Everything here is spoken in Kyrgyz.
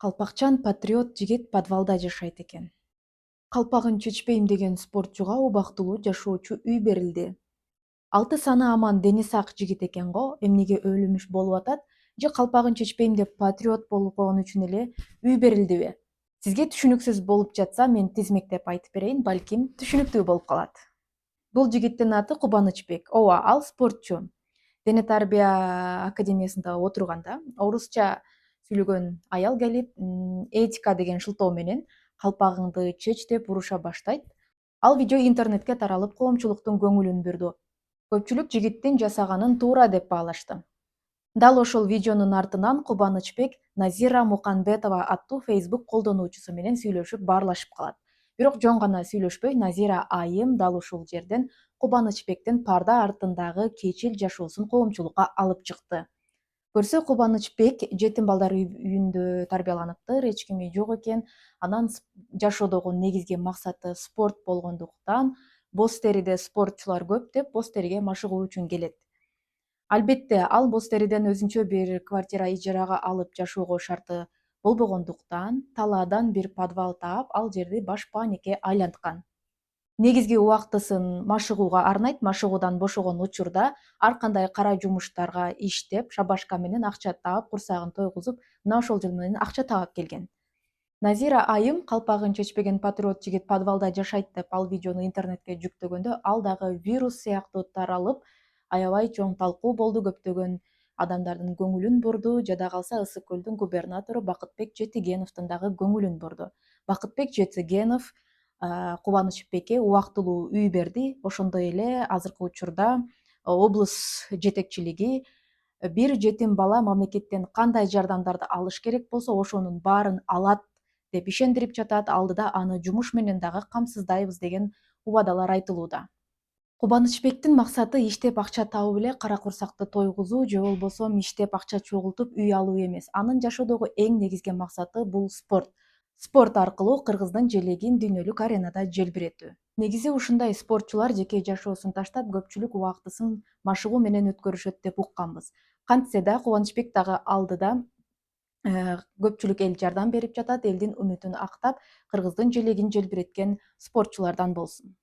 Калпакчан патриот жигит подвалда жашайт экен. Калпагын чечпейм деген спортчуга убактылуу жашоочу үй берилди. 6 саны аман дени сак жигит экен го, эмнеге өлүмүш болуп атат же калпагын чечпейм деп патриот болгон үчүн эле үй берилдиби? Сизге түшүнүксүз болуп жатса, мен тизмектеп айтып берейин, балким түшүнүктүү болуп калат. Бул жигиттин аты Кубанычбек. Ооба, ал спортчу. Дене тарбия академиясында отурганда орусча сүйлөгөн аял келип, этика деген шылтоо менен калпагыңды чеч деп уруша баштайт. Ал видео интернетке таралып, коомчулуктун көңүлүн бурду. Көпчүлүк жигиттин жасаганын туура деп баалашты. Дал ошол видеонун артынан Кубанычбек Назира Муканбетова аттуу Facebook колдонуучусу менен сүйлөшүп баарлашып калат. Бирок жөн гана сүйлөшпөй, Назира айым дал ушул жерден Кубанычбектин парда артындагы кечил жашоосун коомчулукка алып чыкты. Көрсө, Кубанычбек жетим балдар үйүндө тарбияланыптыр, эч кими жок экен. Анан жашоодогу негизги максаты спорт болгондуктан боз териде спортчулар көп деп боз териге машыгуу үчүн келет. Албетте, ал боз териден өзүнчө бир квартира ижарага алып жашоого шарты болбогондуктан талаадан бир подвал таап, ал жерди башпанекке айланткан. Негизги убактысын машыгууга арнайт. Машыгуудан бошогон учурда ар кандай кара жумуштарга иштеп, шабашка менен акча таап, курсагын тойгузуп, мына ошол жол менен акча таап келген. Назира айым калпагын чечпеген патриот жигит подвалда жашайт деп ал видеону интернетке жүктөгөндө, ал дагы вирус сыяктуу таралып, аябай чоң талкуу болду, көптөгөн адамдардын көңүлүн бурду. Жада калса Ысык көлдүн губернатору Бакытбек Жетигеновдун дагы көңүлүн бурду. Бакытбек Жетигенов Кубанычбекке убактылуу үй берди. Ошондой эле азыркы учурда облус жетекчилиги бир жетим бала мамлекеттен кандай жардамдарды алыш керек болсо, ошонун баарын алат деп ишендирип жатат. Алдыда аны жумуш менен дагы камсыздайбыз деген убадалар айтылууда. Кубанычбектин максаты иштеп акча табып эле кара курсакты тойгузуу же болбосо иштеп акча чогултуп үй алуу эмес. Анын жашоодогу эң негизги максаты бул спорт. Спорт аркылуу кыргыздын желегин дүйнөлүк аренада желбиретүү. Негизи ушундай спортчулар жеке жашоосун таштап, көпчүлүк убактысын машыгуу менен өткөрүшөт деп укканбыз. Кантсе да Кубанычбек дагы алдыда көпчүлүк эл жардам берип жатат. Элдин үмүтүн актап, кыргыздын желегин желбиреткен спортчулардан болсун.